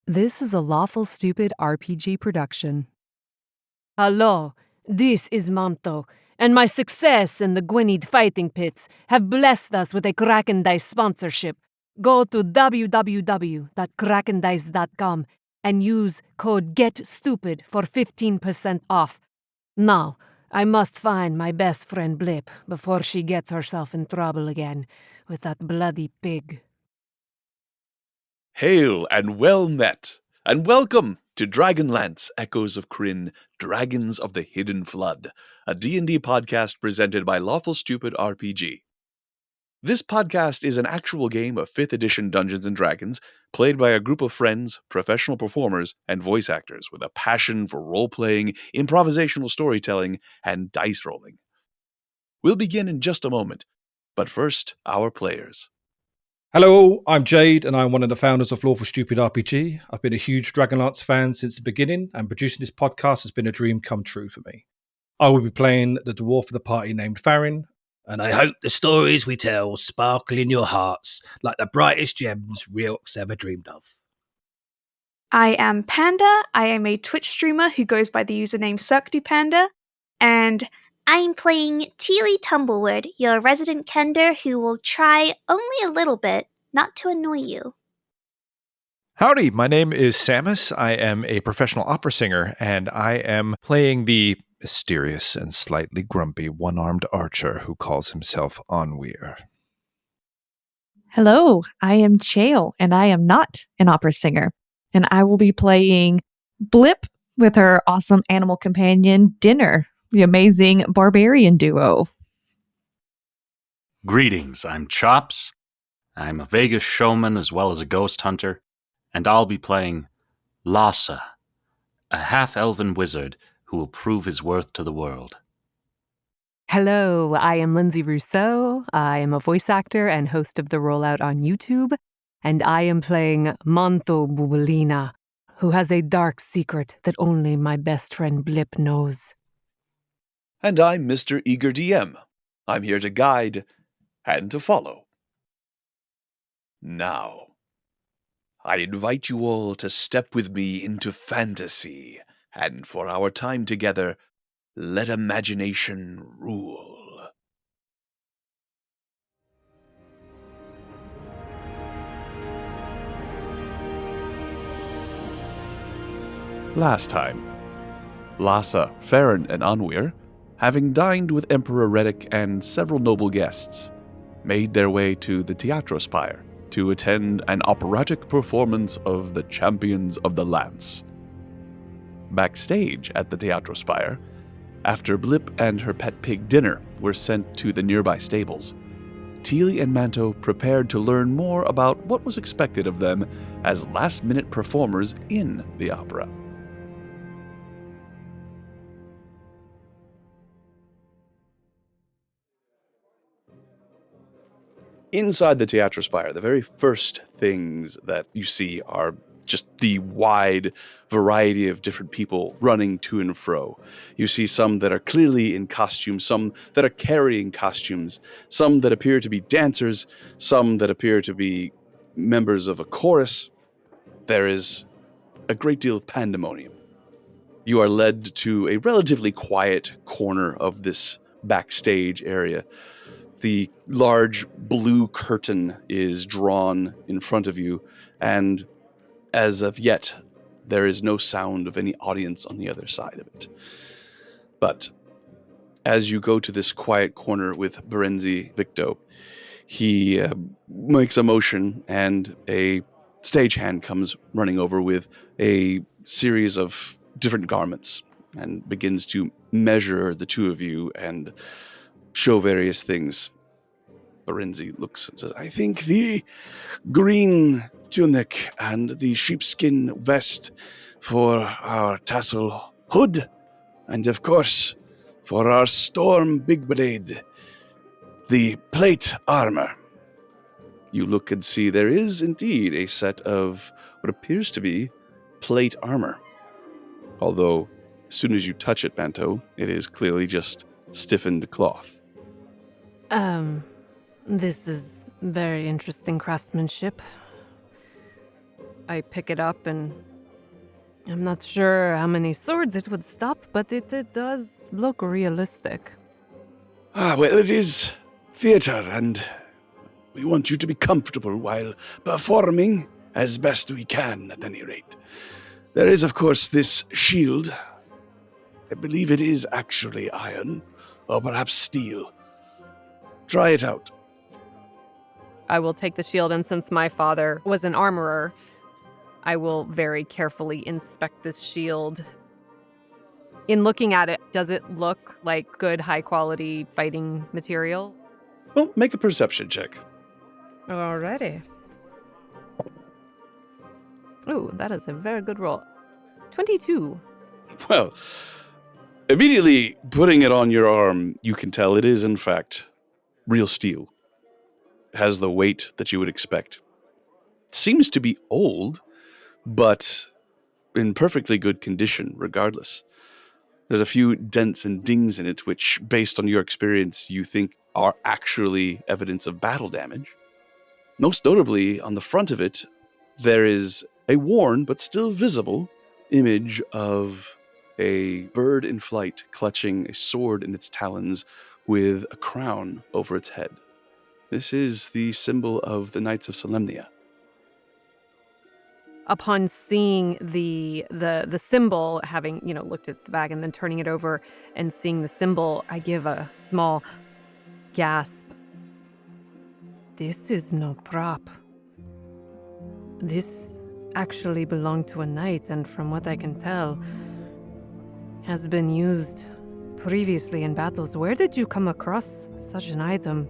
This is a Lawful Stupid RPG production. Hello, this is Manto, and my success in the Gwynedd fighting pits have blessed us with a Kraken Dice sponsorship. Go to www.krakendice.com and use code GETSTUPID for 15% off. Now, I must find my best friend Blip before she gets herself in trouble again with that bloody pig. Hail and well met, and welcome to Dragonlance Echoes of Krynn, Dragons of the Hidden Flood, a D&D podcast presented by Lawful Stupid RPG. This podcast is an actual game of 5th edition Dungeons & Dragons, played by a group of friends, professional performers, and voice actors with a passion for role-playing, improvisational storytelling, and dice rolling. We'll begin in just a moment, but first, our players. Hello, I'm Jade, and I'm one of the founders of Lawful Stupid RPG. I've been a huge Dragonlance fan since the beginning, and producing this podcast has been a dream come true for me. I will be playing the dwarf of the party named Farron, and I hope the stories we tell sparkle in your hearts like the brightest gems Riox ever dreamed of. I am Panda. I am a Twitch streamer who goes by the username CirqueDuPanda, and I'm playing Teely Tumblewood, your resident kender who will try only a little bit not to annoy you. Howdy, my name is Samus. I am a professional opera singer, and I am playing the mysterious and slightly grumpy one-armed archer who calls himself Onweir. Hello, I am Chael, and I am not an opera singer, and I will be playing Blip with her awesome animal companion, Dinner, the amazing barbarian duo. Greetings, I'm Chops. I'm a Vegas showman as well as a ghost hunter, and I'll be playing Lhasa, a half-elven wizard who will prove his worth to the world. Hello, I am Lindsay Rousseau. I am a voice actor and host of The Rollout on YouTube, and I am playing Manto Bubulina, who has a dark secret that only my best friend Blip knows. And I'm Mr. Eager DM. I'm here to guide and to follow. Now, I invite you all to step with me into fantasy, and for our time together, let imagination rule. Last time, Lhasa, Farron, and Onweir, having dined with Emperor Reddick and several noble guests, made their way to the Teatrospire to attend an operatic performance of the Champions of the Lance. Backstage at the Teatrospire, after Blip and her pet pig Dinner were sent to the nearby stables, Teely and Manto prepared to learn more about what was expected of them as last-minute performers in the opera. Inside the Teatrospire, the very first things that you see are just the wide variety of different people running to and fro. You see some that are clearly in costume, some that are carrying costumes, some that appear to be dancers, some that appear to be members of a chorus. There is a great deal of pandemonium. You are led to a relatively quiet corner of this backstage area. The large blue curtain is drawn in front of you, and as of yet, there is no sound of any audience on the other side of it. But as you go to this quiet corner with Berenzi Victo, he makes a motion, and a stagehand comes running over with a series of different garments and begins to measure the two of you and show various things. Berenzi looks and says, I think the green tunic and the sheepskin vest for our tassel hood, and of course, for our storm big blade, the plate armor. You look and see there is indeed a set of what appears to be plate armor. Although, as soon as you touch it, Manto, it is clearly just stiffened cloth. This is very interesting craftsmanship. I pick it up, and I'm not sure how many swords it would stop, but it does look realistic. Well, it is theater, and we want you to be comfortable while performing as best we can, at any rate. There is, of course, this shield. I believe it is actually iron, or perhaps steel. Try it out. I will take the shield, and since my father was an armorer, I will very carefully inspect this shield. In looking at it, does it look like good, high-quality fighting material? Well, make a perception check. Alrighty. Ooh, that is a very good roll. 22. Well, immediately putting it on your arm, you can tell it is, in fact, real steel. It has the weight that you would expect. It seems to be old, but in perfectly good condition, regardless. There's a few dents and dings in it, which, based on your experience, you think are actually evidence of battle damage. Most notably, on the front of it, there is a worn but still visible image of a bird in flight clutching a sword in its talons with a crown over its head. This is the symbol of the Knights of Solemnia. Upon seeing the symbol, having, looked at the bag and then turning it over and seeing the symbol, I give a small gasp. This is no prop. This actually belonged to a knight, and from what I can tell, has been used previously in battles. Where did you come across such an item?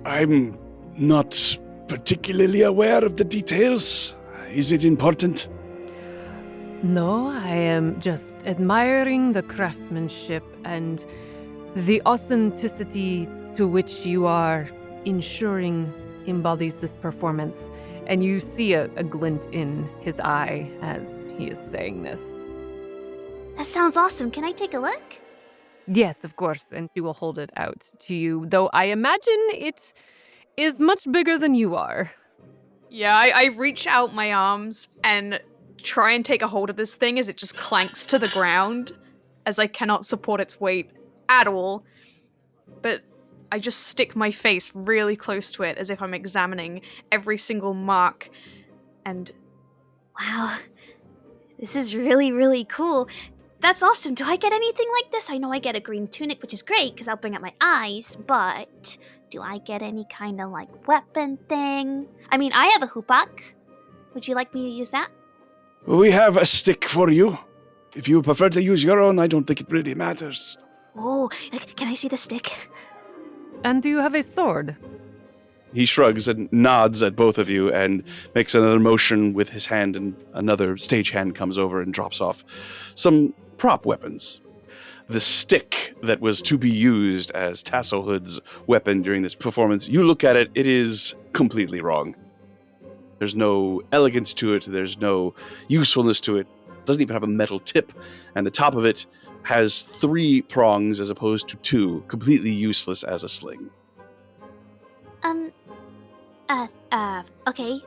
I'm not particularly aware of the details. Is it important? No, I am just admiring the craftsmanship and the authenticity to which you are ensuring embodies this performance. And you see a glint in his eye as he is saying this. That sounds awesome. Can I take a look? Yes, of course, and she will hold it out to you, though I imagine it is much bigger than you are. Yeah, I reach out my arms and try and take a hold of this thing as it just clanks to the ground, as I cannot support its weight at all. But I just stick my face really close to it as if I'm examining every single mark. And Wow, this is really, really cool. That's awesome. Do I get anything like this? I know I get a green tunic, which is great because I'll bring up my eyes, but do I get any kind of weapon thing? I mean, I have a hoopak. Would you like me to use that? We have a stick for you. If you prefer to use your own, I don't think it really matters. Oh, can I see the stick? And do you have a sword? He shrugs and nods at both of you and makes another motion with his hand, and another stagehand comes over and drops off some prop weapons. The stick that was to be used as Tasselhood's weapon during this performance, you look at it, it is completely wrong. There's no elegance to it, there's no usefulness to it. It doesn't even have a metal tip, and the top of it has 3 prongs as opposed to 2, completely useless as a sling. Okay,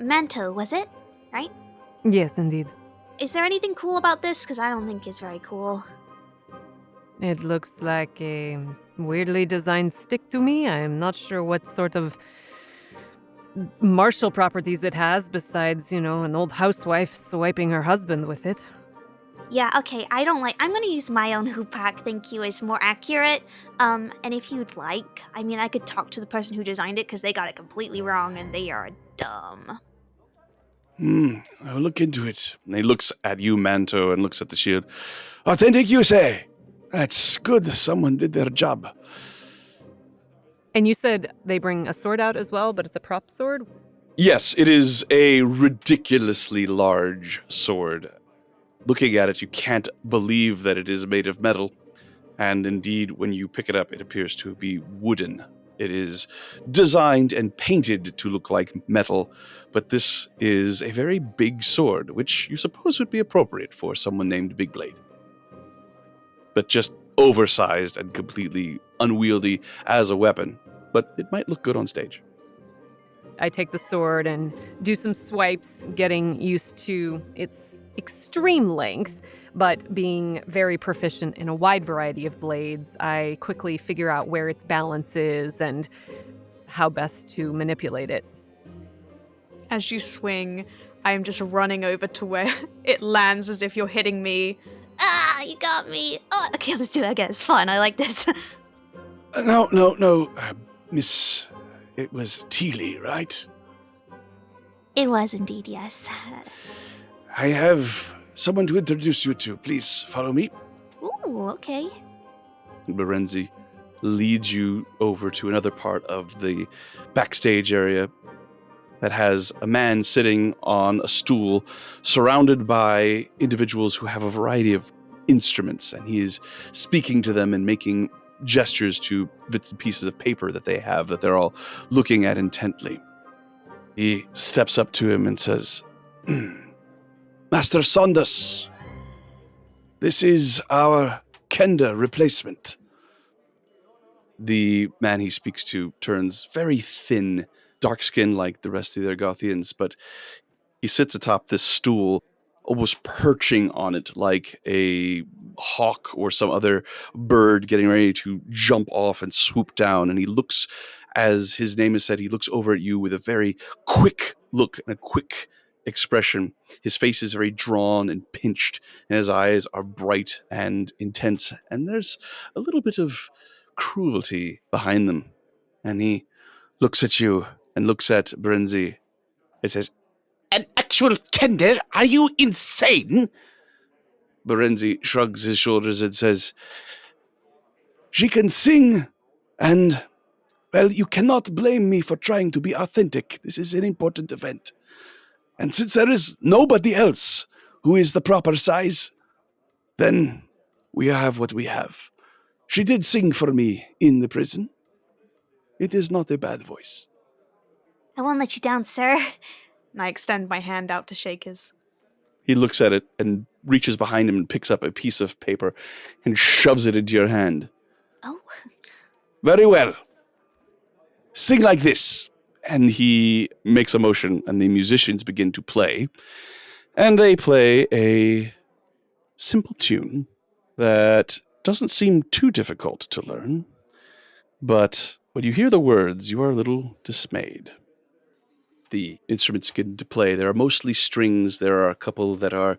manto, was it? Right? Yes, indeed. Is there anything cool about this? Because I don't think it's very cool. It looks like a weirdly designed stick to me. I am not sure what sort of martial properties it has besides, an old housewife swiping her husband with it. Yeah, okay, I'm gonna use my own hoopak, thank you, is more accurate. And if you'd like, I could talk to the person who designed it, because they got it completely wrong, and they are dumb. I'll look into it. And he looks at you, Manto, and looks at the shield. Authentic, you say? That's good. Someone did their job. And you said they bring a sword out as well, but it's a prop sword? Yes, it is a ridiculously large sword. Looking at it, you can't believe that it is made of metal. And indeed, when you pick it up, it appears to be wooden. It is designed and painted to look like metal, but this is a very big sword, which you suppose would be appropriate for someone named Big Blade. But just oversized and completely unwieldy as a weapon, but it might look good on stage. I take the sword and do some swipes, getting used to its extreme length, but being very proficient in a wide variety of blades, I quickly figure out where its balance is and how best to manipulate it. As you swing, I am just running over to where it lands as if you're hitting me. Ah, you got me. Oh, okay, let's do it again. It's fun. I like this. No. Miss, it was Teely, right? It was indeed, yes. I have someone to introduce you to. Please follow me. Ooh, okay. Berenzi leads you over to another part of the backstage area that has a man sitting on a stool surrounded by individuals who have a variety of instruments, and he is speaking to them and making gestures to bits and pieces of paper that they have that they're all looking at intently. He steps up to him and says, Master Saunders, this is our Kenda replacement. The man he speaks to turns very thin, dark skin like the rest of the Argothians, but he sits atop this stool, almost perching on it like a hawk or some other bird getting ready to jump off and swoop down. And he looks, as his name is said, he looks over at you with a very quick look and a quick expression. His face is very drawn and pinched, and his eyes are bright and intense. And there's a little bit of cruelty behind them. And he looks at you and looks at Berenzi. It says, An actual Kender? Are you insane? Berenzi shrugs his shoulders and says, She can sing, and, well, you cannot blame me for trying to be authentic. This is an important event. And since there is nobody else who is the proper size, then we have what we have. She did sing for me in the prison. It is not a bad voice. I won't let you down, sir. And I extend my hand out to shake his. He looks at it and reaches behind him and picks up a piece of paper and shoves it into your hand. Oh. Very well. Sing like this. And he makes a motion, and the musicians begin to play. And they play a simple tune that doesn't seem too difficult to learn. But when you hear the words, you are a little dismayed. The instruments begin to play. There are mostly strings. There are a couple that are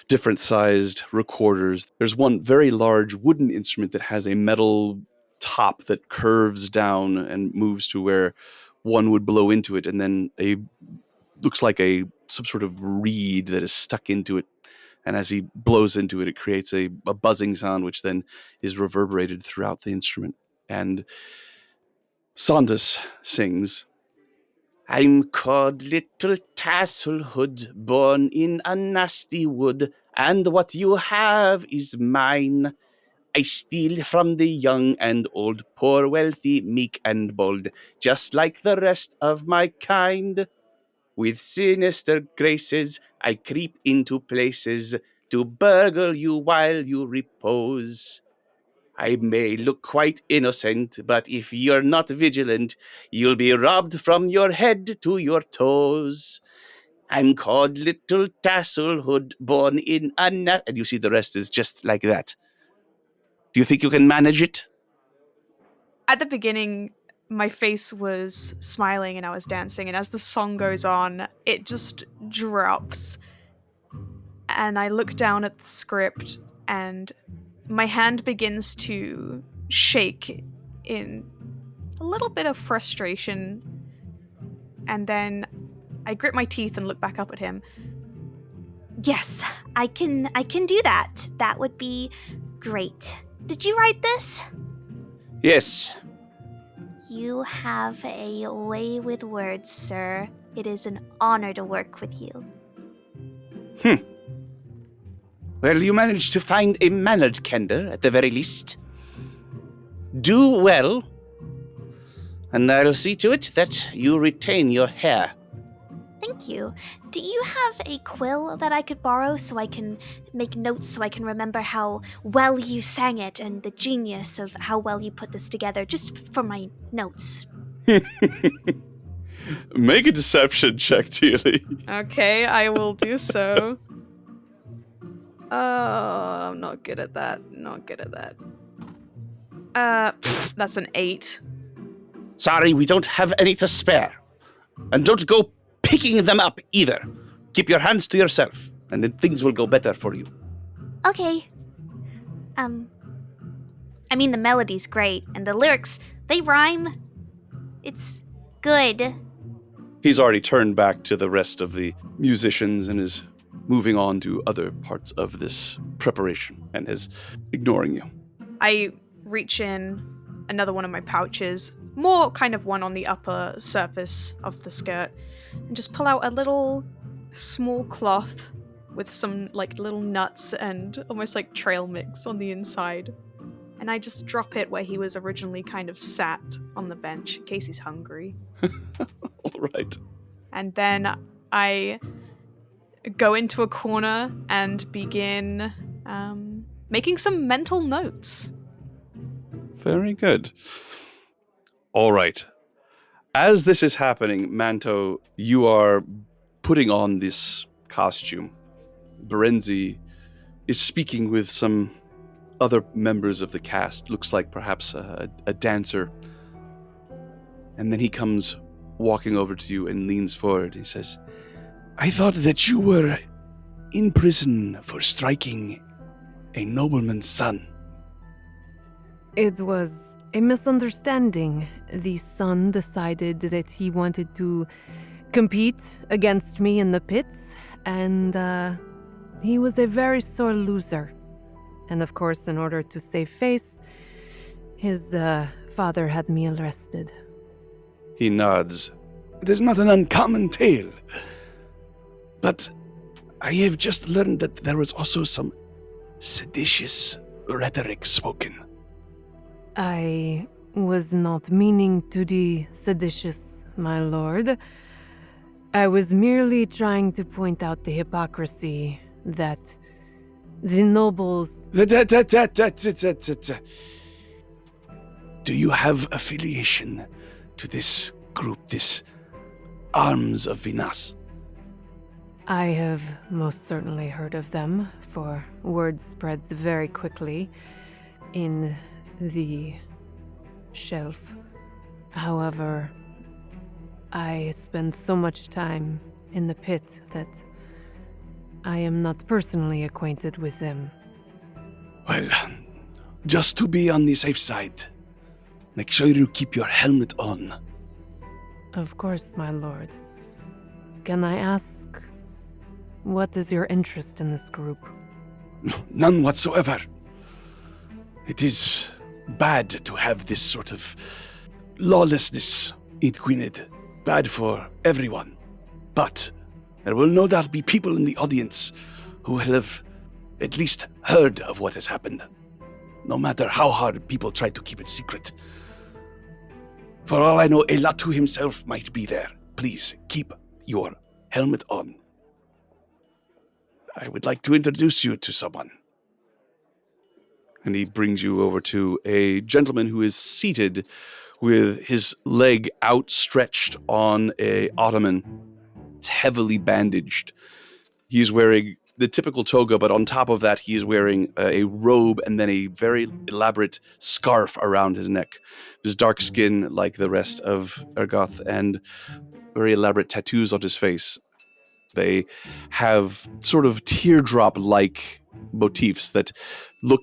different sized recorders. There's one very large wooden instrument that has a metal top that curves down and moves to where one would blow into it, and then looks like some sort of reed that is stuck into it. And as he blows into it, it creates a buzzing sound, which then is reverberated throughout the instrument. And Saunders sings, I'm called Little Tasselhood, born in a nasty wood, and what you have is mine. I steal from the young and old, poor, wealthy, meek and bold, just like the rest of my kind. With sinister graces, I creep into places to burgle you while you repose. I may look quite innocent, but if you're not vigilant, you'll be robbed from your head to your toes. I'm called Little Tasselhood, born in a and you see the rest is just like that. Do you think you can manage it? At the beginning, my face was smiling and I was dancing, and as the song goes on, it just drops. And I look down at the script, and my hand begins to shake in a little bit of frustration. And then I grit my teeth and look back up at him. Yes, I can do that. That would be great. Did you write this? Yes. You have a way with words, sir. It is an honor to work with you. Well, you managed to find a mannered Kender, at the very least. Do well, and I'll see to it that you retain your hair. Thank you. Do you have a quill that I could borrow so I can make notes so I can remember how well you sang it and the genius of how well you put this together, just for my notes? Make a deception check, Teely. Okay, I will do so. Oh, I'm not good at that. Not good at that. That's an 8. Sorry, we don't have any to spare. And don't go picking them up either. Keep your hands to yourself, and then things will go better for you. Okay. I mean, the melody's great, and the lyrics, they rhyme. It's good. He's already turned back to the rest of the musicians and is moving on to other parts of this preparation and is ignoring you. I reach in another one of my pouches, more kind of one on the upper surface of the skirt, and just pull out a little small cloth with some like little nuts and almost like trail mix on the inside. And I just drop it where he was originally kind of sat on the bench in case he's hungry. All right. And then I go into a corner and begin making some mental notes. Very good. All right. As this is happening, Manto, you are putting on this costume. Berenzi is speaking with some other members of the cast. Looks like perhaps a dancer. And then he comes walking over to you and leans forward. He says, I thought that you were in prison for striking a nobleman's son. It was a misunderstanding. The son decided that he wanted to compete against me in the pits, and he was a very sore loser. And of course, in order to save face, his father had me arrested. He nods. It is not an uncommon tale. But I have just learned that there was also some seditious rhetoric spoken. I was not meaning to be seditious, my lord. I was merely trying to point out the hypocrisy that the nobles... Do you have affiliation to this group, this Arms of Venus? I have most certainly heard of them, for word spreads very quickly in the shelf. However, I spend so much time in the pit that I am not personally acquainted with them. Well, just to be on the safe side, make sure you keep your helmet on. Of course, my lord. Can I ask, what is your interest in this group? None whatsoever. It is bad to have this sort of lawlessness in Gwynedd. Bad for everyone. But there will no doubt be people in the audience who have at least heard of what has happened, no matter how hard people try to keep it secret. For all I know, Elatu himself might be there. Please, keep your helmet on. I would like to introduce you to someone. And he brings you over to a gentleman who is seated with his leg outstretched on a ottoman. It's heavily bandaged. He's wearing the typical toga, but on top of that, he is wearing a robe and then a very elaborate scarf around his neck. His dark skin, like the rest of Ergoth, and very elaborate tattoos on his face. They have sort of teardrop-like motifs that look,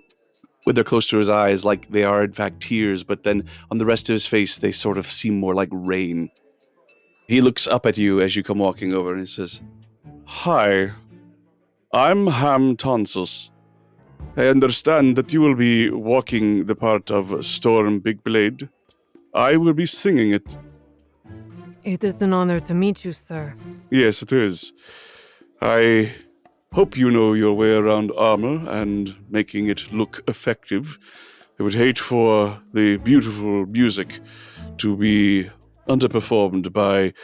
when they're close to his eyes, like they are in fact tears, but then on the rest of his face, they sort of seem more like rain. He looks up at you as you come walking over and he says, Hi, I'm Ham Tonsus. I understand that you will be walking the part of Storm Big Blade. I will be singing it. It is an honor to meet you, sir. Yes, it is. I hope you know your way around armor and making it look effective. I would hate for the beautiful music to be underperformed by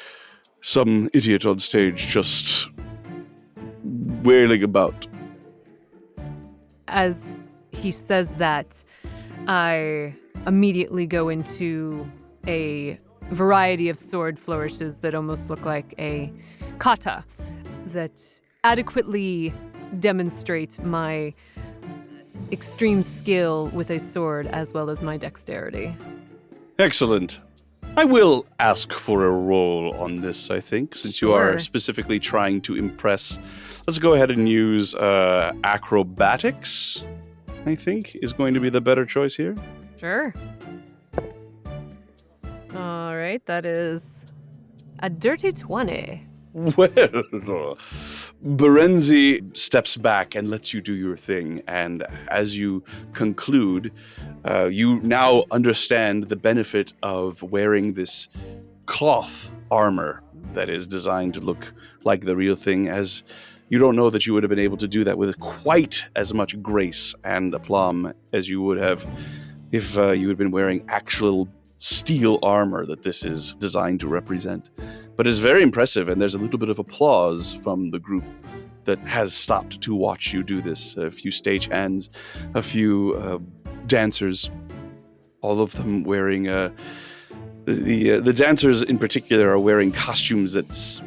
some idiot on stage just wailing about. As he says that, I immediately go into a variety of sword flourishes that almost look like a kata that adequately demonstrate my extreme skill with a sword as well as my dexterity. Excellent. I will ask for a roll on this, I think, since you are Sure. specifically trying to impress. Let's go ahead and use acrobatics, I think, is going to be the better choice here. Sure. All right, that is a dirty 20. Well, Berenzi steps back and lets you do your thing, and as you conclude, you now understand the benefit of wearing this cloth armor that is designed to look like the real thing, as you don't know that you would have been able to do that with quite as much grace and aplomb as you would have if you had been wearing actual steel armor that this is designed to represent. But it's very impressive, and there's a little bit of applause from the group that has stopped to watch you do this. A few stagehands, a few dancers, all of them wearing the dancers in particular are wearing costumes that's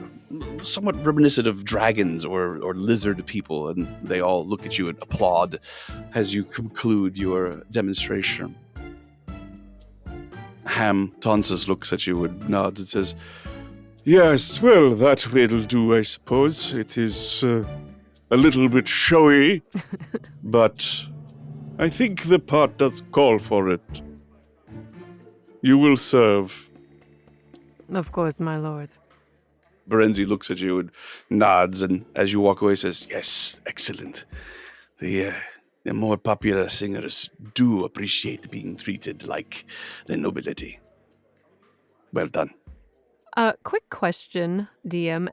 somewhat reminiscent of dragons or lizard people, and they all look at you and applaud as you conclude your demonstration. Ham Tonsus looks at you and nods and says, "Yes, well, that will do, I suppose. It is a little bit showy, but I think the part does call for it. You will serve." Of course, my lord. Berenzi looks at you and nods, and as you walk away says, "Yes, excellent. The more popular singers do appreciate being treated like the nobility. Well done." Quick question, DM.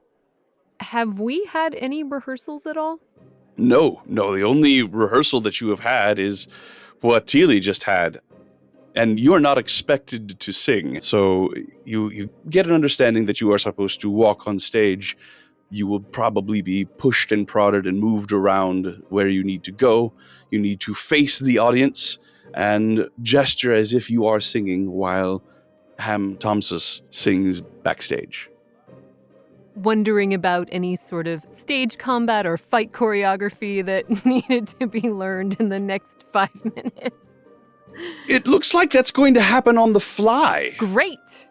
Have we had any rehearsals at all? No, the only rehearsal that you have had is what Teely just had. And you are not expected to sing, so you get an understanding that you are supposed to walk on stage. You will probably be pushed and prodded and moved around where you need to go. You need to face the audience and gesture as if you are singing while Ham Thompson sings backstage. Wondering about any sort of stage combat or fight choreography that needed to be learned in the next 5 minutes. It looks like that's going to happen on the fly. Great!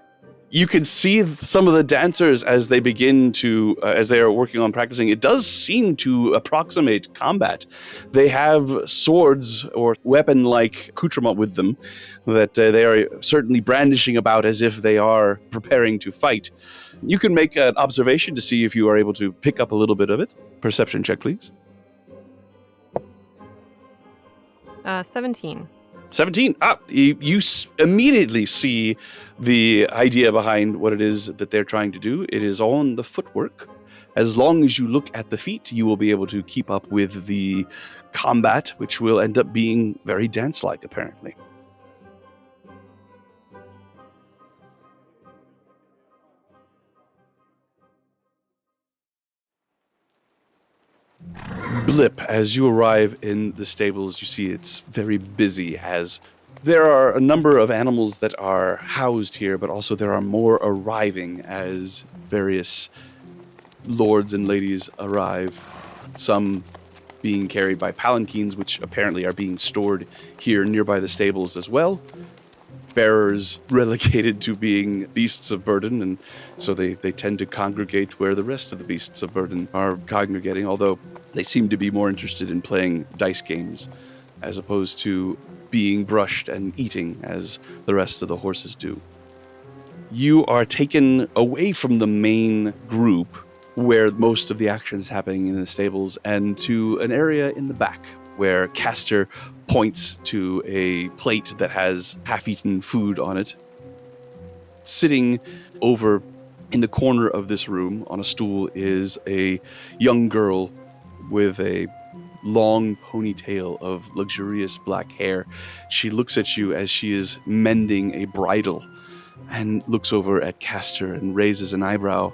You can see some of the dancers as they begin to, as they are working on practicing. It does seem to approximate combat. They have swords or weapon-like accoutrement with them that they are certainly brandishing about as if they are preparing to fight. You can make an observation to see if you are able to pick up a little bit of it. Perception check, please. 17. 17. You immediately see the idea behind what it is that they're trying to do. It is on the footwork. As long as you look at the feet, you will be able to keep up with the combat, which will end up being very dance-like, apparently. Blip, as you arrive in the stables, you see it's very busy, as there are a number of animals that are housed here, but also there are more arriving as various lords and ladies arrive, some being carried by palanquins, which apparently are being stored here nearby the stables as well. Bearers relegated to being beasts of burden, and so they tend to congregate where the rest of the beasts of burden are congregating, although they seem to be more interested in playing dice games as opposed to being brushed and eating as the rest of the horses do. You are taken away from the main group where most of the action is happening in the stables and to an area in the back where Castor points to a plate that has half-eaten food on it. Sitting over in the corner of this room on a stool is a young girl with a long ponytail of luxurious black hair. She looks at you as she is mending a bridle and looks over at Castor and raises an eyebrow.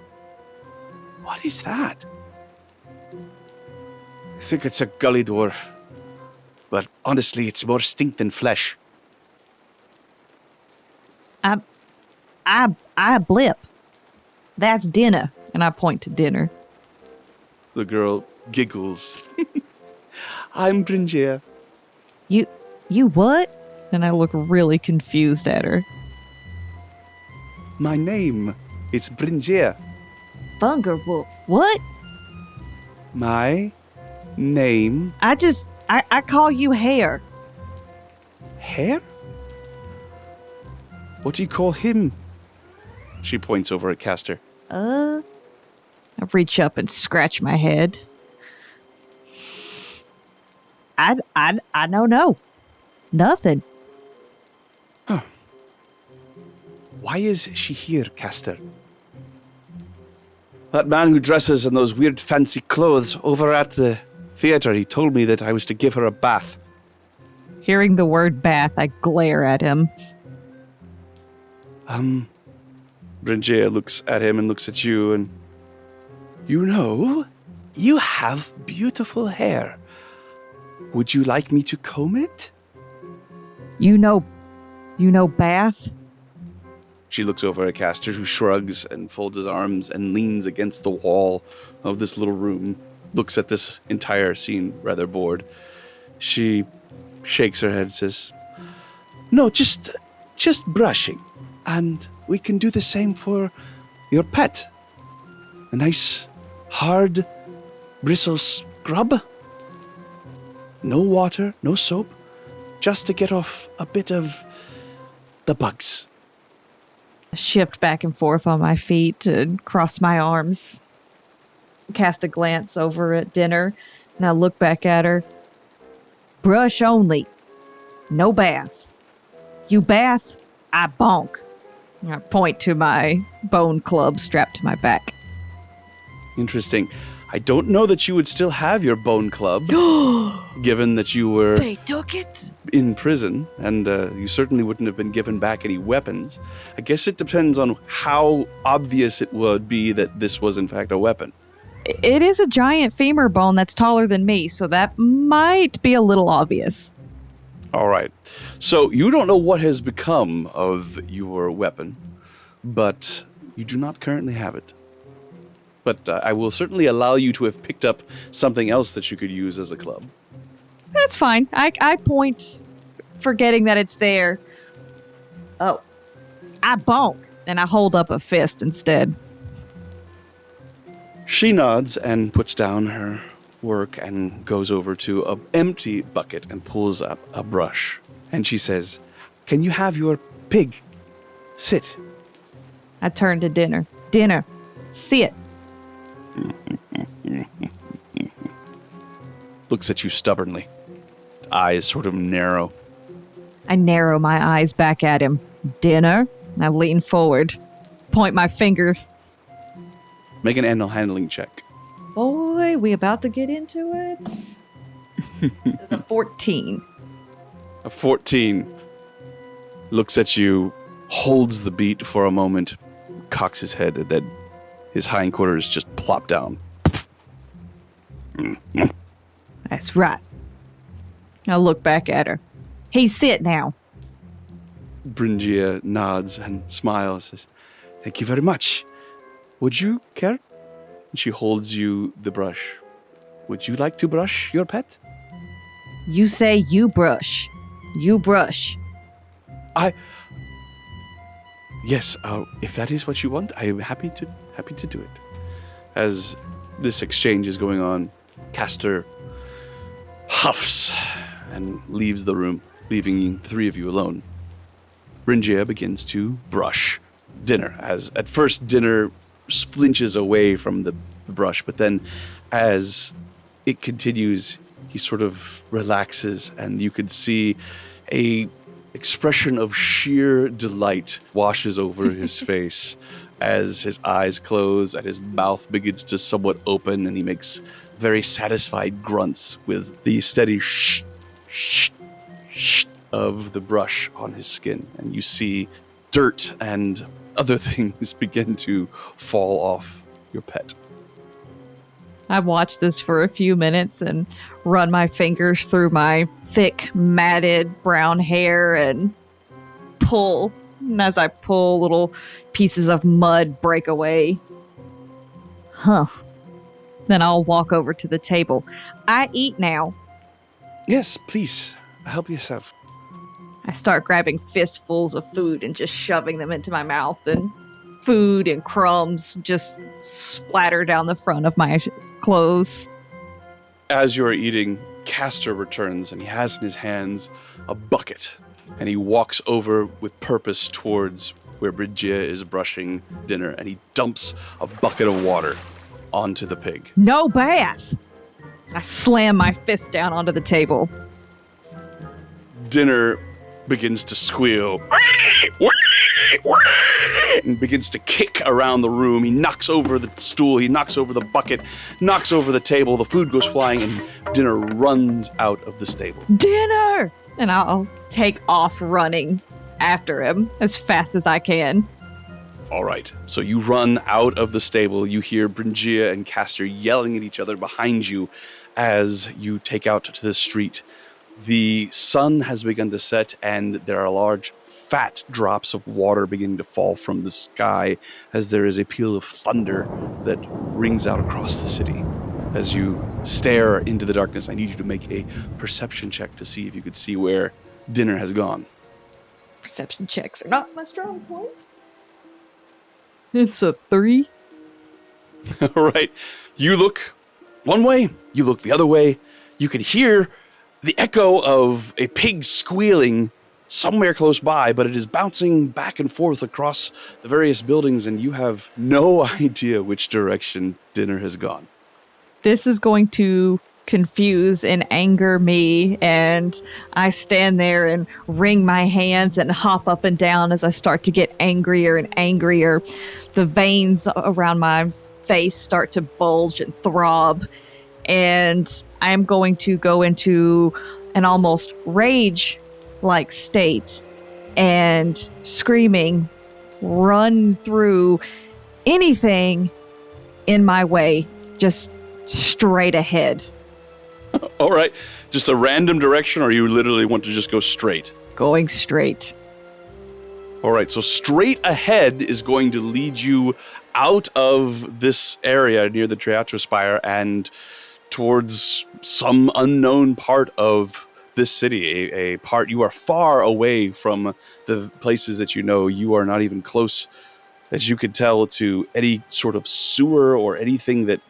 "What is that?" "I think it's a gully dwarf. But honestly, it's more stink than flesh." I Blip. That's Dinner. And I point to Dinner. The girl giggles. I'm Bringia. You what? And I look really confused at her. My name is Bringia. Thunderbolt. What? My name... I call you Hare. Hare? What do you call him? She points over at Castor. I reach up and scratch my head. I don't know. Nothing. Huh. Why is she here, Castor? That man who dresses in those weird fancy clothes over at the theater, he told me that I was to give her a bath. Hearing the word bath, I glare at him. Bringia looks at him and looks at you and... You know, you have beautiful hair. Would you like me to comb it? You know bath? She looks over at Castor, who shrugs and folds his arms and leans against the wall of this little room, looks at this entire scene rather bored. She shakes her head and says, No, just brushing. And we can do the same for your pet. A nice, hard bristle scrub. No water, no soap, just to get off a bit of the bugs. I shift back and forth on my feet and cross my arms. Cast a glance over at Dinner, and I look back at her. Brush only. No bath. You bath, I bonk. And I point to my bone club strapped to my back. Interesting. I don't know that you would still have your bone club, given that you were They took it? in prison, and you certainly wouldn't have been given back any weapons. I guess it depends on how obvious it would be that this was in fact a weapon. It is a giant femur bone that's taller than me, so that might be a little obvious. All right. So you don't know what has become of your weapon, but you do not currently have it. But I will certainly allow you to have picked up something else that you could use as a club. That's fine. I point, forgetting that it's there. Oh. I bonk, and I hold up a fist instead. She nods and puts down her work and goes over to an empty bucket and pulls up a brush. And she says, Can you have your pig sit? I turn to Dinner. Dinner, sit. Looks at you stubbornly. Eyes sort of narrow. I narrow my eyes back at him. Dinner? I lean forward. Point my finger. Make an animal handling check. Boy, we about to get into it. It's a 14. A 14 looks at you, holds the beat for a moment, cocks his head, and then his hindquarters just plop down. That's right. I look back at her. Hey, sit now. Bringia nods and smiles, says, Thank you very much. Would you care? And she holds you the brush. Would you like to brush your pet? You say you brush. You brush. Yes, if that is what you want, I am happy to do it. As this exchange is going on, Castor huffs and leaves the room, leaving the three of you alone. Bringia begins to brush Dinner, as at first Dinner flinches away from the brush, but then as it continues, he sort of relaxes, and you could see a expression of sheer delight washes over his face as his eyes close and his mouth begins to somewhat open, and he makes very satisfied grunts with the steady shh, shh, shh of the brush on his skin. And you see dirt and other things begin to fall off your pet. I watch this for a few minutes and run my fingers through my thick, matted brown hair and pull And as I pull little pieces of mud break away. Huh. Then I'll walk over to the table. I eat now. Yes, please. Help yourself. I start grabbing fistfuls of food and just shoving them into my mouth, and food and crumbs just splatter down the front of my clothes. As you are eating, Castor returns, and he has in his hands a bucket, and he walks over with purpose towards where Brigia is brushing dinner, and he dumps a bucket of water onto the pig. No bath! I slam my fist down onto the table. Dinner begins to squeal and begins to kick around the room. He knocks over the stool, he knocks over the bucket, knocks over the table, the food goes flying, and Dinner runs out of the stable. Dinner! And I'll take off running after him as fast as I can. All right, so you run out of the stable. You hear Bringia and Castor yelling at each other behind you as you take out to the street. The sun has begun to set, and there are large, fat drops of water beginning to fall from the sky as there is a peal of thunder that rings out across the city. As you stare into the darkness, I need you to make a perception check to see if you could see where Dinner has gone. Perception checks are not my strong point. It's a 3. All right, you look one way, you look the other way. You can hear the echo of a pig squealing somewhere close by, but it is bouncing back and forth across the various buildings, and you have no idea which direction Dinner has gone. This is going to confuse and anger me, and I stand there and wring my hands and hop up and down as I start to get angrier and angrier. The veins around my face start to bulge and throb, and I'm going to go into an almost rage-like state and screaming, run through anything in my way, just straight ahead. All right, just a random direction, or you literally want to just go straight? Going straight. All right, so straight ahead is going to lead you out of this area near the Teatrospire and towards some unknown part of this city, a part you are far away from the places that you know. You are not even close, as you could tell, to any sort of sewer or anything that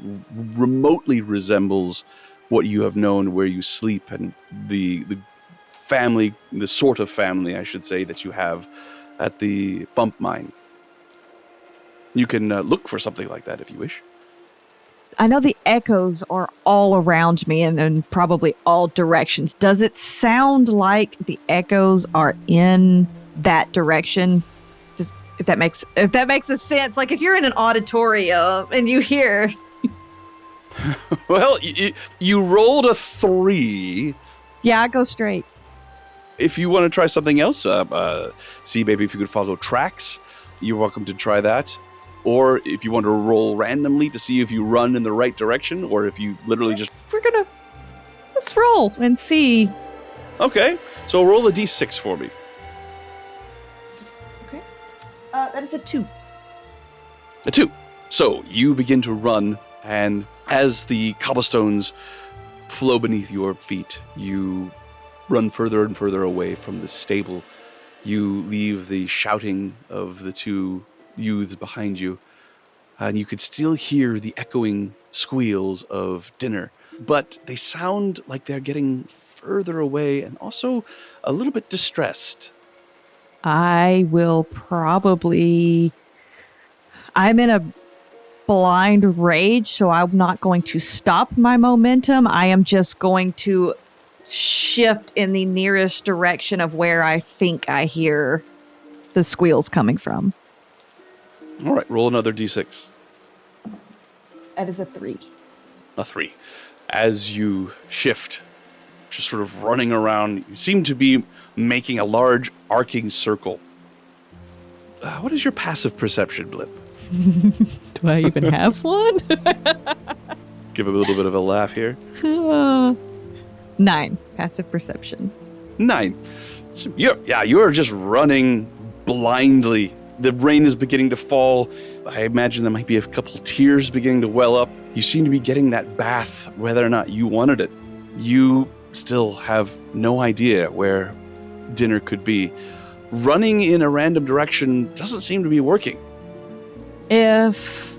remotely resembles what you have known where you sleep and the family, the sort of family, I should say, that you have at the bump mine. You can look for something like that if you wish. I know the echoes are all around me and in probably all directions. Does it sound like the echoes are in that direction? If that makes a sense. Like if you're in an auditorium and you hear... Well, you rolled a 3. Yeah, I go straight. If you want to try something else, see maybe if you could follow tracks, you're welcome to try that. Or if you want to roll randomly to see if you run in the right direction, or if you literally Let's roll and see. Okay, so roll a d6 for me. Okay. That is a 2. A 2. So you begin to run, and as the cobblestones flow beneath your feet, you run further and further away from the stable. You leave the shouting of the two youths behind you, and you could still hear the echoing squeals of Dinner, but they sound like they're getting further away and also a little bit distressed. I will probably... I'm in a blind rage, so I'm not going to stop my momentum. I am just going to shift in the nearest direction of where I think I hear the squeals coming from. All right, roll another d6. That is a 3. A 3. As you shift, just sort of running around, you seem to be making a large arcing circle. What is your passive perception, Blip? Do I even have one? Give a little bit of a laugh here. 9. Passive perception. 9. So you're just running blindly. The rain is beginning to fall. I imagine there might be a couple tears beginning to well up. You seem to be getting that bath, whether or not you wanted it. You still have no idea where dinner could be. Running in a random direction doesn't seem to be working. If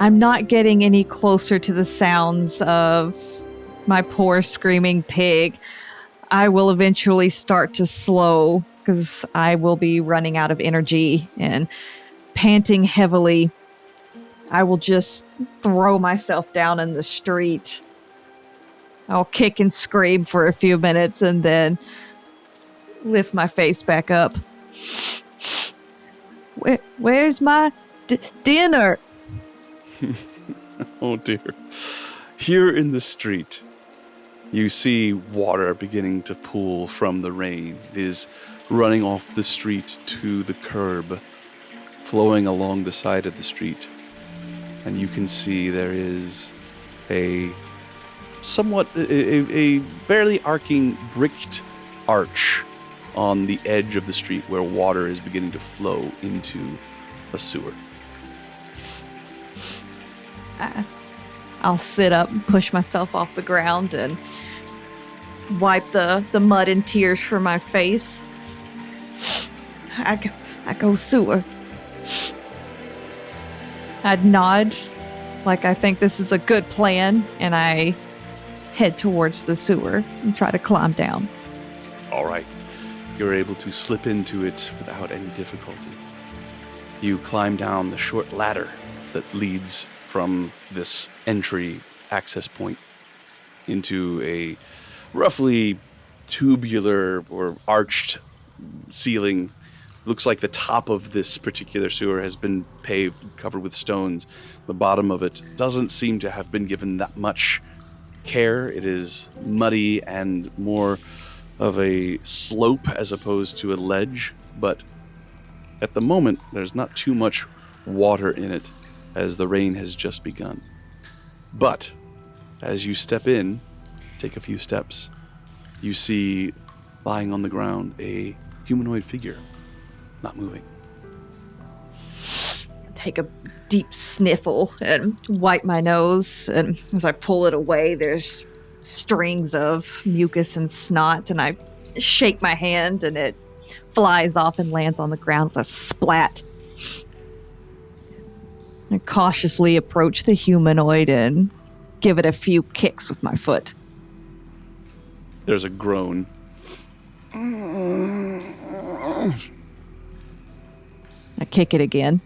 I'm not getting any closer to the sounds of my poor screaming pig, I will eventually start to slow because I will be running out of energy and panting heavily. I will just throw myself down in the street. I'll kick and scream for a few minutes and then lift my face back up. Where's my dinner? Oh dear. Here in the street, you see water beginning to pool from the rain. It is running off the street to the curb, flowing along the side of the street. And you can see there is a barely arcing bricked arch on the edge of the street where water is beginning to flow into a sewer. I'll sit up and push myself off the ground and wipe the mud and tears from my face. I go sewer. I'd nod like I think this is a good plan, and I head towards the sewer and try to climb down. All right. You're able to slip into it without any difficulty. You climb down the short ladder that leads from this entry access point into a roughly tubular or arched ceiling. Looks like the top of this particular sewer has been paved, covered with stones. The bottom of it doesn't seem to have been given that much care. It is muddy and more of a slope as opposed to a ledge, but at the moment there's not too much water in it as the rain has just begun. But as you step in, take a few steps, you see lying on the ground a humanoid figure, not moving. Take a deep sniffle and wipe my nose, and as I pull it away, there's strings of mucus and snot, and I shake my hand and it flies off and lands on the ground with a splat. I cautiously approach the humanoid and give it a few kicks with my foot. There's a groan. I kick it again.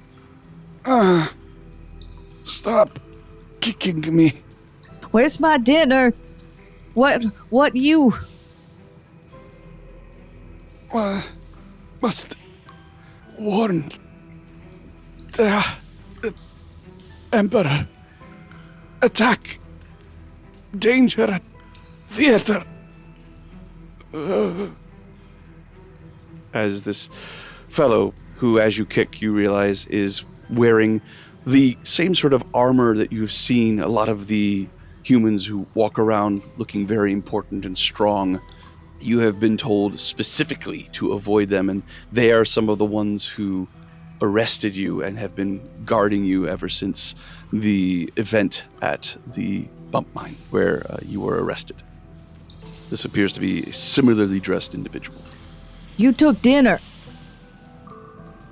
Stop kicking me. Where's my dinner? What you? Must warn the Emperor. Attack. Danger. Theater. As this fellow, who as you kick you realize is wearing the same sort of armor that you've seen a lot of the humans who walk around looking very important and strong. You have been told specifically to avoid them, and they are some of the ones who arrested you and have been guarding you ever since the event at the bump mine where you were arrested. This appears to be a similarly dressed individual. You took dinner.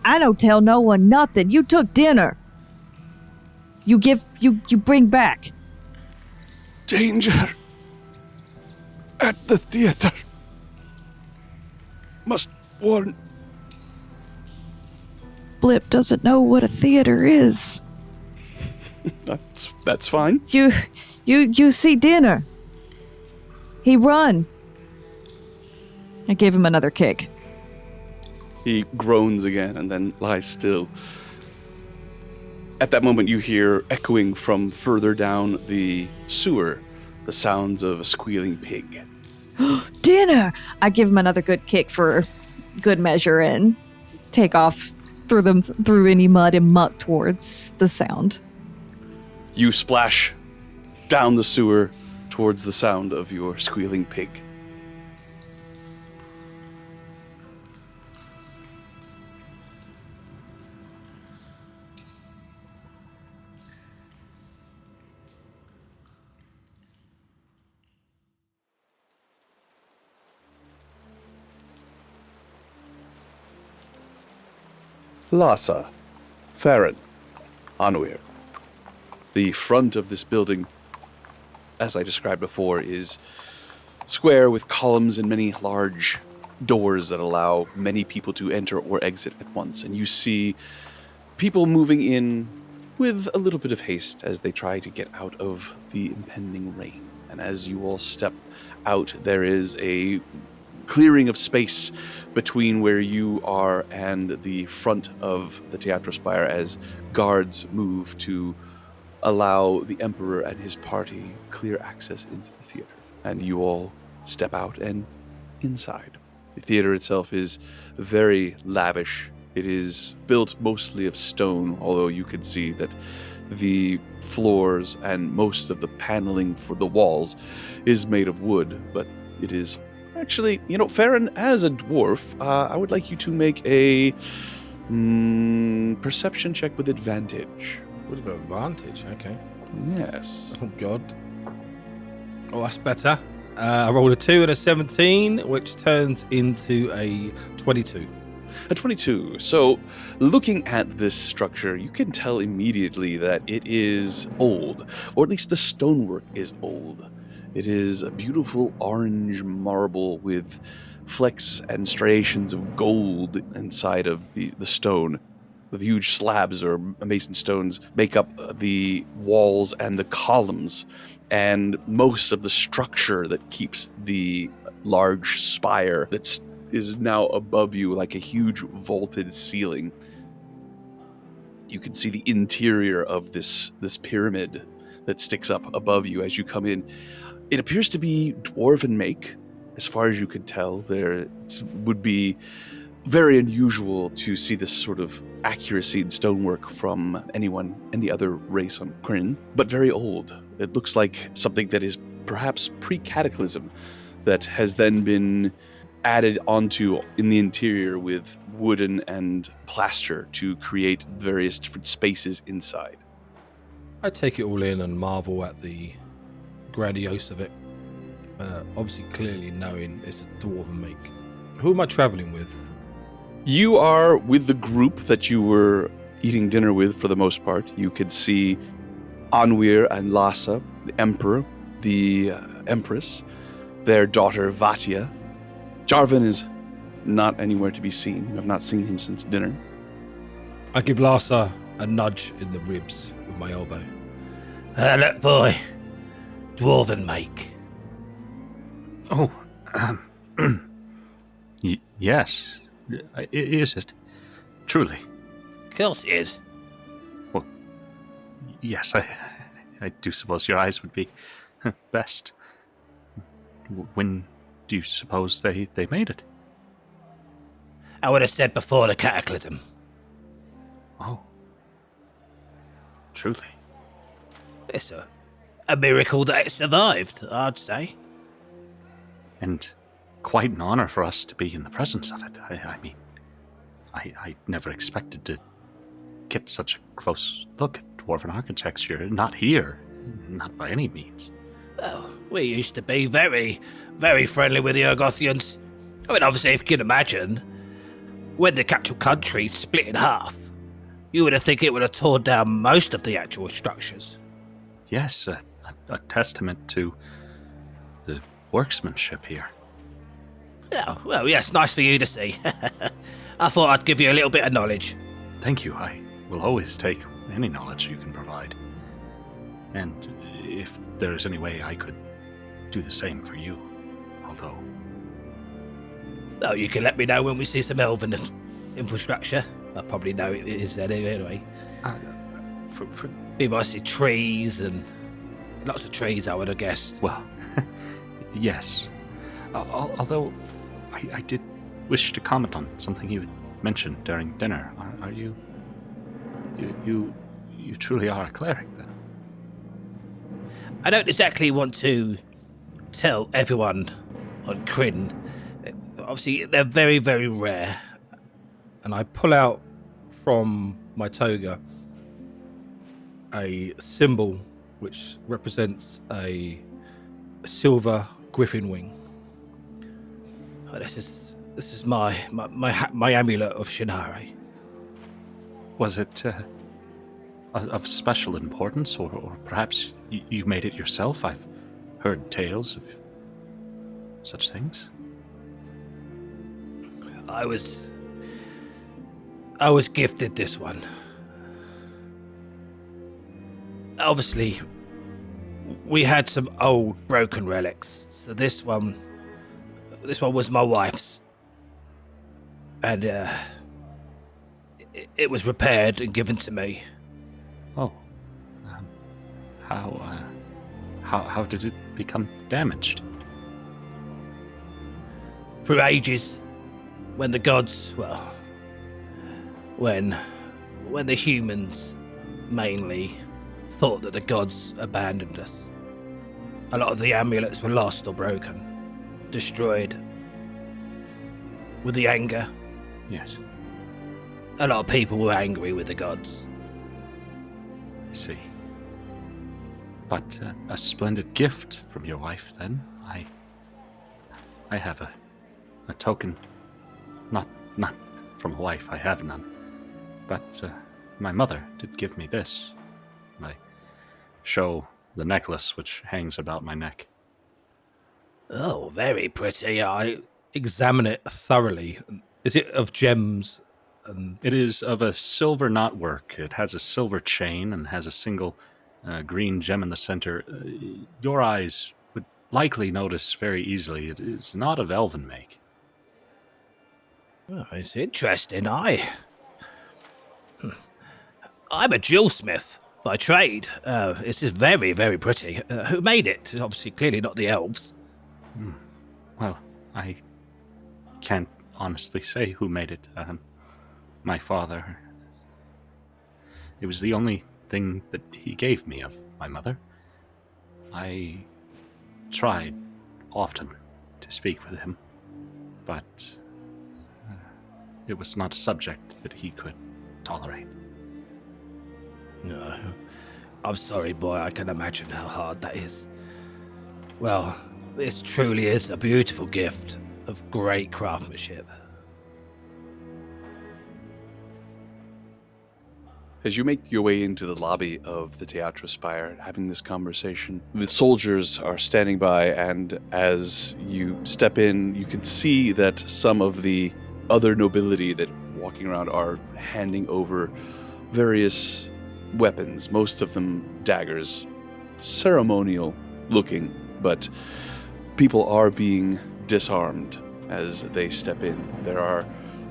I don't tell no one nothing. You took dinner. You bring back. Danger at the theater. Must warn. Blip doesn't know what a theater is. That's fine. You see dinner. He run. I gave him another kick. He groans again and then lies still. At that moment, you hear echoing from further down the sewer the sounds of a squealing pig. Dinner! I give him another good kick for good measure and take off through any mud and muck towards the sound. You splash down the sewer towards the sound of your squealing pig. Lhasa, Farron, Anwir. The front of this building, as I described before, is square with columns and many large doors that allow many people to enter or exit at once. And you see people moving in with a little bit of haste as they try to get out of the impending rain. And as you all step out, there is a clearing of space between where you are and the front of the Teatrospire as guards move to allow the Emperor and his party clear access into the theater. And you all step out and inside. The theater itself is very lavish. It is built mostly of stone, although you can see that the floors and most of the paneling for the walls is made of wood, but it is actually, Farron, as a dwarf, I would like you to make a perception check with advantage. With advantage, okay. Yes. Oh, God. Oh, that's better. I rolled a 2 and a 17, which turns into a 22. A 22. So, looking at this structure, you can tell immediately that it is old, or at least the stonework is old. It is a beautiful orange marble with flecks and striations of gold inside of the stone. The huge slabs or mason stones make up the walls and the columns, and most of the structure that keeps the large spire that is now above you like a huge vaulted ceiling. You can see the interior of this pyramid that sticks up above you as you come in. It appears to be dwarven make, as far as you can tell. There would be very unusual to see this sort of accuracy in stonework from any other race on Krynn, but very old. It looks like something that is perhaps pre-cataclysm that has then been added onto in the interior with wooden and plaster to create various different spaces inside. I take it all in and marvel at the grandiose of it. Obviously, clearly knowing it's a dwarven make. Who am I traveling with? You are with the group that you were eating dinner with for the most part. You could see Anwir and Lhasa, the Emperor, the Empress, their daughter Vatia. Jarvan is not anywhere to be seen. You have not seen him since dinner. I give Lhasa a nudge in the ribs with my elbow. Look, boy. Dwarven make. Oh, yes. Is it? Truly? Of course it is. Well, yes, I do suppose your eyes would be best. When do you suppose they made it? I would have said before the cataclysm. Oh. Truly? It's a miracle that it survived, I'd say. And quite an honor for us to be in the presence of it. I mean, I never expected to get such a close look at dwarven architecture. Not here. Not by any means. Well, we used to be very, very friendly with the Urgothians. I mean, obviously, if you can imagine, when the actual country split in half, you would have think it would have torn down most of the actual structures. Yes, a testament to the workmanship here. Yeah, well, yes, nice for you to see. I thought I'd give you a little bit of knowledge. Thank you. I will always take any knowledge you can provide. And if there is any way I could do the same for you, although... Well, you can let me know when we see some elven infrastructure. I probably know it is there anyway. We might see trees and lots of trees, I would have guessed. Well, yes. Although I did wish to comment on something you had mentioned during dinner. Are you truly are a cleric, then? I don't exactly want to tell everyone on Krynn. Obviously, they're very, very rare. And I pull out from my toga a symbol which represents a silver griffin wing. Oh, this is my amulet of Shinare. Was it of special importance, or perhaps you made it yourself? I've heard tales of such things. I was gifted this one. Obviously, we had some old broken relics, so this one was my wife's, and it was repaired and given to me. Oh, how did it become damaged? Through ages, when the gods, when the humans mainly thought that the gods abandoned us, a lot of the amulets were lost or broken, destroyed. With the anger, Yes, a lot of people were angry with the gods. I see. But a splendid gift from your wife, then. I have a token, not from a wife. I have none. But my mother did give me this. I show the necklace which hangs about my neck. Oh, very pretty. I examine it thoroughly. Is it of gems? And It is of a silver knotwork. It has a silver chain and has a single green gem in the center. Your eyes would likely notice very easily it is not of elven make. oh, it's interesting. I'm a jewelsmith by trade. This is very, very pretty. Who made it? It's obviously clearly not the elves. Well, I can't honestly say who made it. My father. It was the only thing that he gave me of my mother. I tried often to speak with him, but it was not a subject that he could tolerate. No, I'm sorry, boy. I can imagine how hard that is. Well, this truly is a beautiful gift of great craftsmanship. As you make your way into the lobby of the Teatrospire, having this conversation, the soldiers are standing by, and as you step in, you can see that some of the other nobility that walking around are handing over various weapons, most of them daggers, ceremonial looking, but people are being disarmed as they step in. There are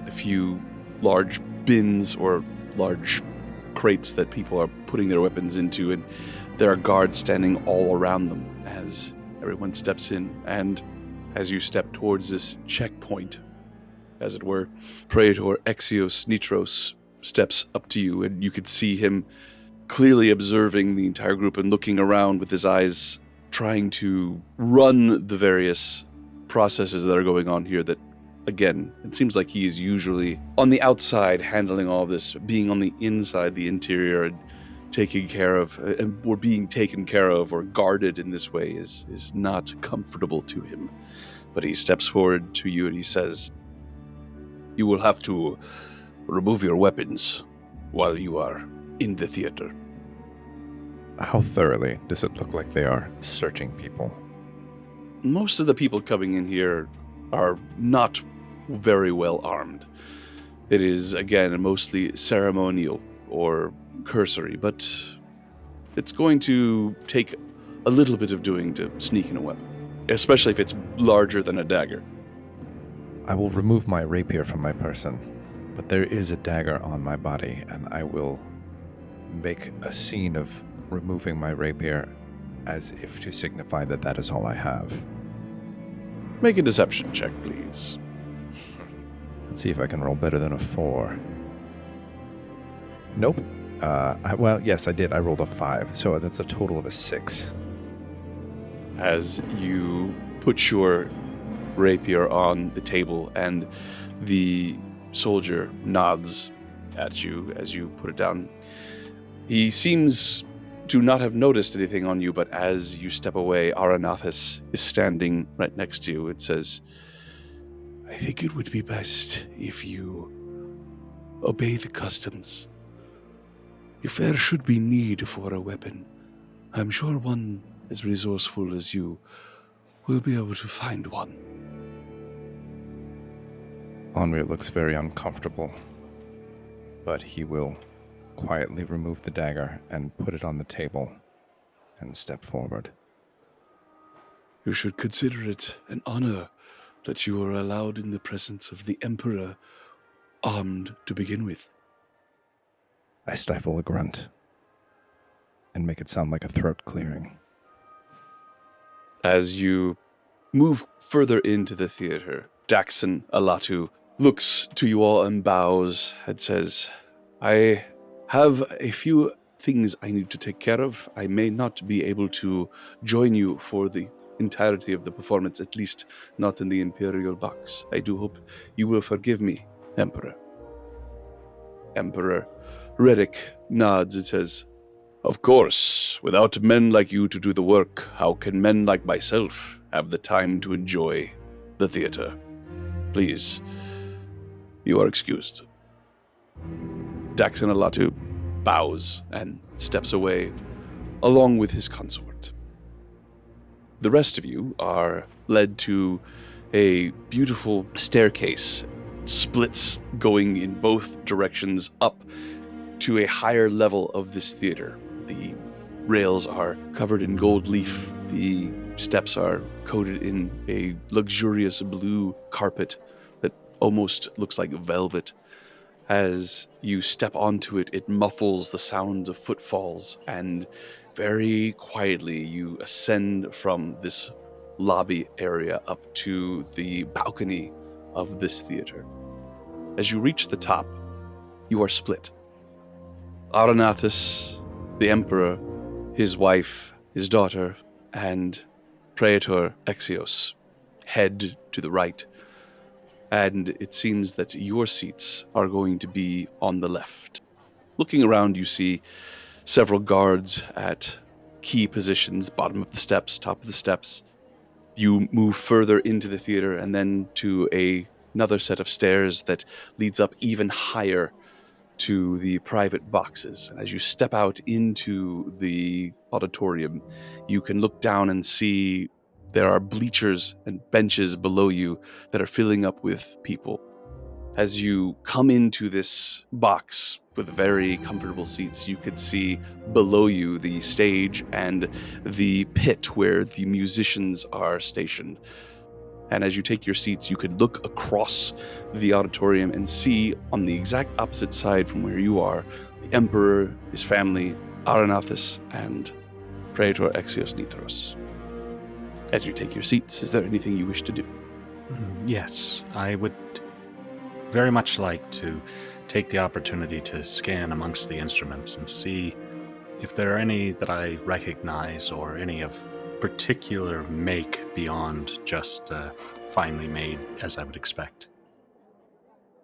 a few large bins or large crates that people are putting their weapons into, and there are guards standing all around them as everyone steps in. And as you step towards this checkpoint, as it were, Praetor Exios Nitros steps up to you, and you could see him clearly observing the entire group and looking around with his eyes, trying to run the various processes that are going on here that, again, it seems like he is usually on the outside handling all of this, being on the inside, the interior, and taking care of, or being taken care of or guarded in this way is not comfortable to him. But he steps forward to you and he says, "You will have to remove your weapons while you are in the theater." How thoroughly does it look like they are searching people? Most of the people coming in here are not very well armed. It is, again, mostly ceremonial or cursory, but it's going to take a little bit of doing to sneak in a weapon, especially if it's larger than a dagger. I will remove my rapier from my person, but there is a dagger on my body, and I will make a scene of removing my rapier as if to signify that that is all I have. Make a deception check, please. Let's see if I can roll better than a 4. Nope. Well, yes, I did. I rolled a 5, so that's a total of a 6. As you put your rapier on the table and the soldier nods at you as you put it down, he seems to not have noticed anything on you, but as you step away, Aranathis is standing right next to you. It says, "I think it would be best if you obey the customs If there should be need for a weapon, I'm sure one as resourceful as you will be able to find one. Henri looks very uncomfortable, but he will quietly remove the dagger and put it on the table and step forward. You should consider it an honor that you are allowed in the presence of the Emperor, armed to begin with. I stifle a grunt and make it sound like a throat clearing. As you move further into the theater, Daxon Alatu looks to you all and bows and says, I have a few things I need to take care of. I may not be able to join you for the entirety of the performance, at least not in the Imperial box. I do hope you will forgive me, Emperor. Emperor Reddick nods and says, Of course, without men like you to do the work, how can men like myself have the time to enjoy the theater? Please, you are excused. Daxon Alatu bows and steps away, along with his consort. The rest of you are led to a beautiful staircase, splits going in both directions up to a higher level of this theater. The rails are covered in gold leaf. The steps are coated in a luxurious blue carpet that almost looks like velvet. As you step onto it, it muffles the sound of footfalls, and very quietly you ascend from this lobby area up to the balcony of this theater. As you reach the top, you are split. Arenathus, the Emperor, his wife, his daughter, and Praetor Exios head to the right, and it seems that your seats are going to be on the left. Looking around, you see several guards at key positions, bottom of the steps, top of the steps. You move further into the theater and then to another set of stairs that leads up even higher to the private boxes. And as you step out into the auditorium, you can look down and see there are bleachers and benches below you that are filling up with people. As you come into this box with very comfortable seats, you could see below you the stage and the pit where the musicians are stationed. And as you take your seats, you could look across the auditorium and see on the exact opposite side from where you are, the Emperor, his family, Arenathus, and Praetor Exios Nitros. As you take your seats, is there anything you wish to do? Yes, I would very much like to take the opportunity to scan amongst the instruments and see if there are any that I recognize or any of particular make beyond just finely made as I would expect.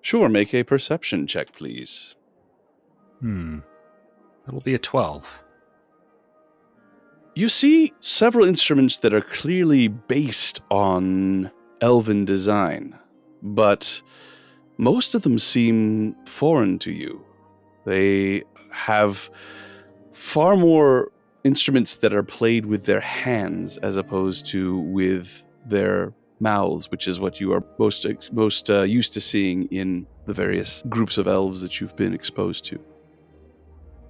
Sure, make a perception check, please. That'll be a 12. You see several instruments that are clearly based on elven design, but most of them seem foreign to you. They have far more instruments that are played with their hands as opposed to with their mouths, which is what you are most used to seeing in the various groups of elves that you've been exposed to.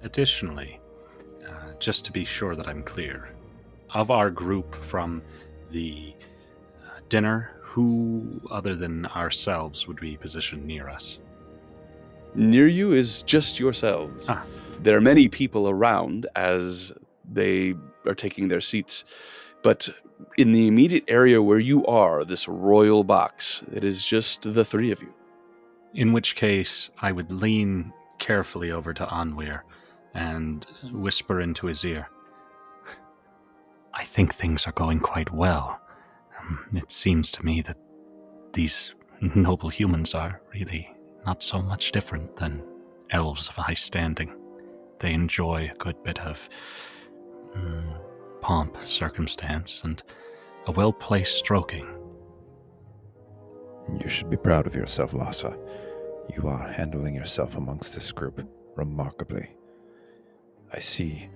Additionally, just to be sure that I'm clear, of our group from the dinner, who other than ourselves would be positioned near us? Near you is just yourselves. There are many people around as they are taking their seats, but in the immediate area where you are, this royal box, it is just the three of you. In which case, I would lean carefully over to Anwir and whisper into his ear, I think things are going quite well. It seems to me that these noble humans are really not so much different than elves of high standing. They enjoy a good bit of pomp, circumstance, and a well-placed stroking. You should be proud of yourself, Lhasa. You are handling yourself amongst this group remarkably. I see,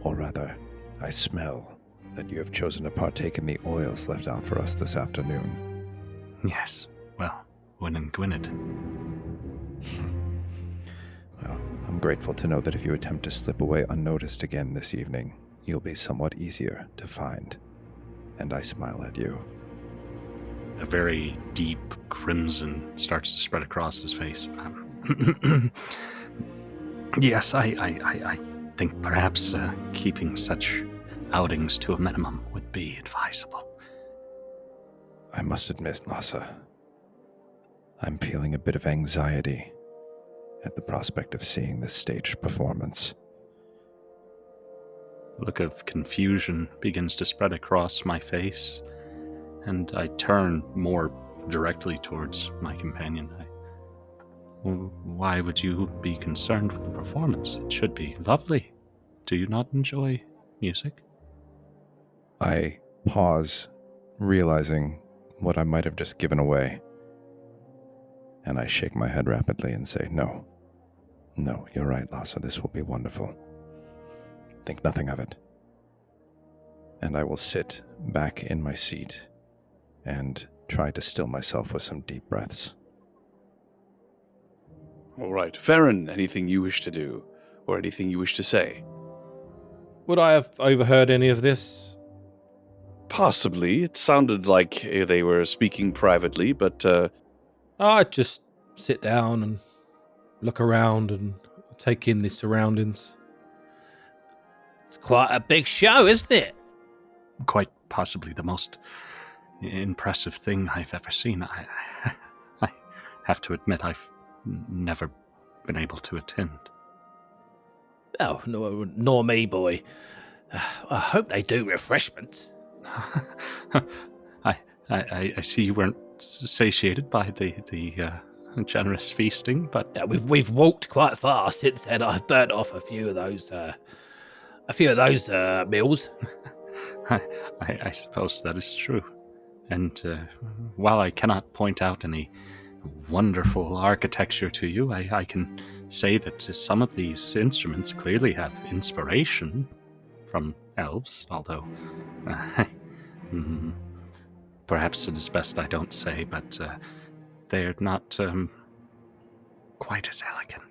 or rather, I smell that you have chosen to partake in the oils left out for us this afternoon. Yes, well, Gwyn and Gwynedd. Well, I'm grateful to know that if you attempt to slip away unnoticed again this evening, you'll be somewhat easier to find. And I smile at you. A very deep crimson starts to spread across his face. Yes, I think perhaps keeping such outings to a minimum would be advisable. I must admit, Lhasa, I'm feeling a bit of anxiety at the prospect of seeing this staged performance. A look of confusion begins to spread across my face, and I turn more directly towards my companion. Why would you be concerned with the performance? It should be lovely. Do you not enjoy music? I pause, realizing what I might have just given away. And I shake my head rapidly and say, No, you're right, Lhasa, this will be wonderful. Think nothing of it. And I will sit back in my seat and try to still myself with some deep breaths. All right. Farron, anything you wish to do, or anything you wish to say? Would I have overheard any of this? Possibly. It sounded like they were speaking privately, but I'd just sit down and look around and take in the surroundings. It's quite a big show, isn't it? Quite possibly the most impressive thing I've ever seen. I have to admit I've never been able to attend. Oh, nor me, boy. I hope they do refreshments. I see you weren't satiated by the generous feasting, but We've walked quite far since then. I've burnt off a few of those meals. I suppose that is true. And while I cannot point out any wonderful architecture to you, I can say that some of these instruments clearly have inspiration from elves, although perhaps it is best I don't say, but they're not quite as elegant.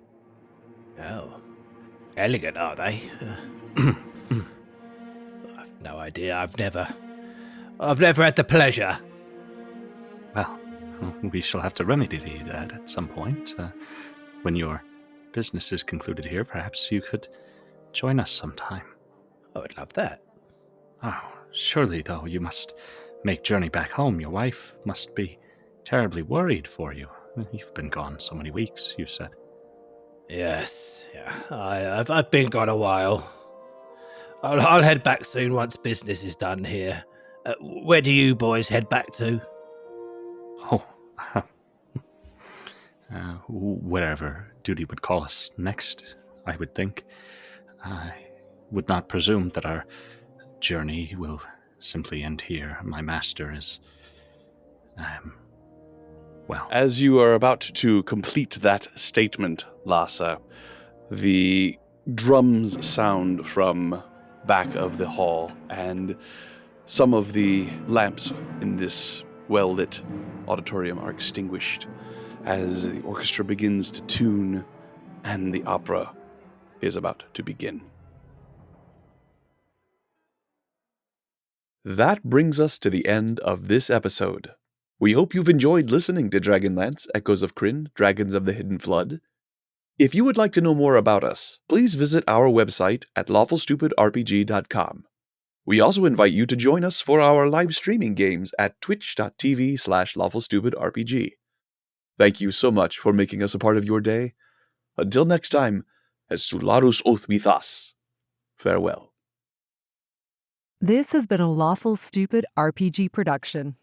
Oh, elegant, are they? I've no idea. I've never had the pleasure. Well, we shall have to remedy that at some point. When your business is concluded here, perhaps you could join us sometime. I would love that. Oh, surely, though, you must make journey back home. Your wife must be terribly worried for you. You've been gone so many weeks, you said. Yes, yeah. I've been gone a while. I'll head back soon once business is done here. Where do you boys head back to? Oh, wherever duty would call us next, I would think. I would not presume that our journey will simply end here. My master is, well... As you are about to complete that statement, Lhasa, the drums sound from back of the hall, and some of the lamps in this well-lit auditorium are extinguished as the orchestra begins to tune and the opera is about to begin. That brings us to the end of this episode. We hope you've enjoyed listening to Dragonlance, Echoes of Krynn, Dragons of the Hidden Flood. If you would like to know more about us, please visit our website at lawfulstupidrpg.com. We also invite you to join us for our live streaming games at twitch.tv/lawfulstupidrpg. Thank you so much for making us a part of your day. Until next time, as Sularus oath with us. Farewell. This has been a Lawful Stupid RPG production.